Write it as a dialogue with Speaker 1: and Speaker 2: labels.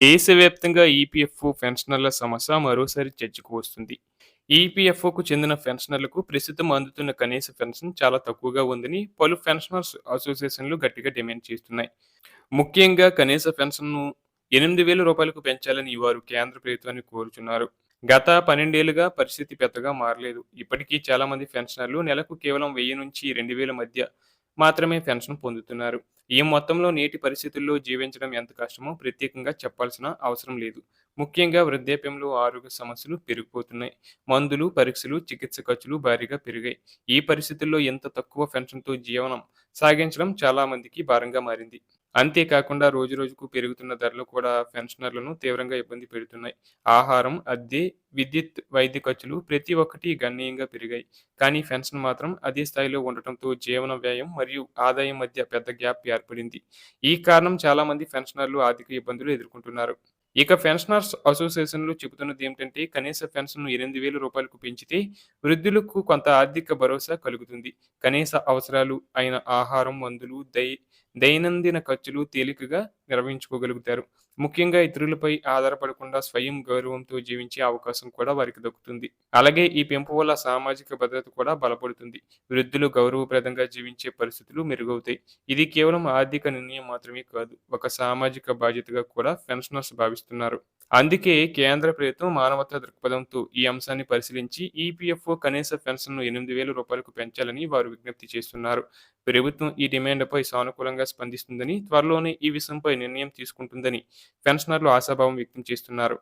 Speaker 1: దేశవ్యాప్తంగా ఈపీఎఫ్ఓ పెన్షనర్ల సమస్య మరోసారి చర్చకు వస్తుంది. ఈపీఎఫ్ఓకు చెందిన పెన్షనర్లకు ప్రస్తుతం అందుతున్న కనీస పెన్షన్ చాలా తక్కువగా ఉందని పలు పెన్షనర్స్ అసోసియేషన్లు గట్టిగా డిమాండ్ చేస్తున్నాయి. ముఖ్యంగా కనీస పెన్షన్ను రూ. 8,000 పెంచాలని వారు కేంద్ర ప్రభుత్వాన్ని కోరుచున్నారు. గత 12 ఏళ్లుగా పరిస్థితి పెద్దగా మారలేదు. ఇప్పటికీ చాలా మంది పెన్షనర్లు నెలకు కేవలం 1000 నుంచి 2000 మధ్య మాత్రమే పెన్షన్ పొందుతున్నారు. ఈ మొత్తంలో నేటి పరిస్థితుల్లో జీవించడం ఎంత కష్టమో ప్రత్యేకంగా చెప్పాల్సిన అవసరం లేదు. ముఖ్యంగా వృద్ధాప్యంలో ఆరోగ్య సమస్యలు పెరిగిపోతున్నాయి. మందులు, పరీక్షలు, చికిత్స ఖర్చులు భారీగా పెరిగాయి. ఈ పరిస్థితుల్లో ఇంత తక్కువ పెన్షన్‌తో జీవనం సాగించడం చాలా మందికి భారంగా మారింది. అంతేకాకుండా రోజురోజుకు పెరుగుతున్న ధరలు కూడా పెన్షనర్లను తీవ్రంగా ఇబ్బంది పెడుతున్నాయి. ఆహారం, అద్దె, విద్యుత్, వైద్య ఖర్చులు ప్రతి ఒక్కటి గణనీయంగా పెరిగాయి. కానీ పెన్షన్ మాత్రం అదే స్థాయిలో ఉండటంతో జీవన వ్యయం మరియు ఆదాయం మధ్య పెద్ద గ్యాప్ ఏర్పడింది. ఈ కారణం చాలా మంది పెన్షనర్లు ఆర్థిక ఇబ్బందులు ఎదుర్కొంటున్నారు. ఇక పెన్షనర్స్ అసోసియేషన్లు చెబుతున్నది ఏమిటంటే కనీస పెన్షన్‌ను రూ. 8,000 పెంచితే వృద్ధులకు కొంత ఆర్థిక భరోసా కలుగుతుంది. కనీస అవసరాలు అయిన ఆహారం, మందులు, దైనందిన ఖర్చులు తేలికగా నిర్వహించుకోగలుగుతారు. ముఖ్యంగా ఇతరులపై ఆధారపడకుండా స్వయం గౌరవంతో జీవించే అవకాశం కూడా వారికి దక్కుతుంది. అలాగే ఈ పెంపు వల్ల సామాజిక భద్రత కూడా బలపడుతుంది. వృద్ధులు గౌరవప్రదంగా జీవించే పరిస్థితులు మెరుగవుతాయి. ఇది కేవలం ఆర్థిక నిర్ణయం మాత్రమే కాదు, ఒక సామాజిక బాధ్యతగా కూడా పెన్షనర్స్ భావిస్తున్నారు. అందుకే కేంద్ర ప్రభుత్వం మానవతా దృక్పథంతో ఈ అంశాన్ని పరిశీలించి ఈపీఎఫ్ఓ కనీస పెన్షన్‌ను రూ. 8,000 పెంచాలని వారు విజ్ఞప్తి చేస్తున్నారు. ప్రభుత్వం ఈ డిమాండ్‌పై సానుకూలంగా స్పందిస్తుందని, త్వరలోనే ఈ విషయంపై నిర్ణయం తీసుకుంటుందని పెన్షనర్లు ఆశాభావం వ్యక్తం చేస్తున్నారు.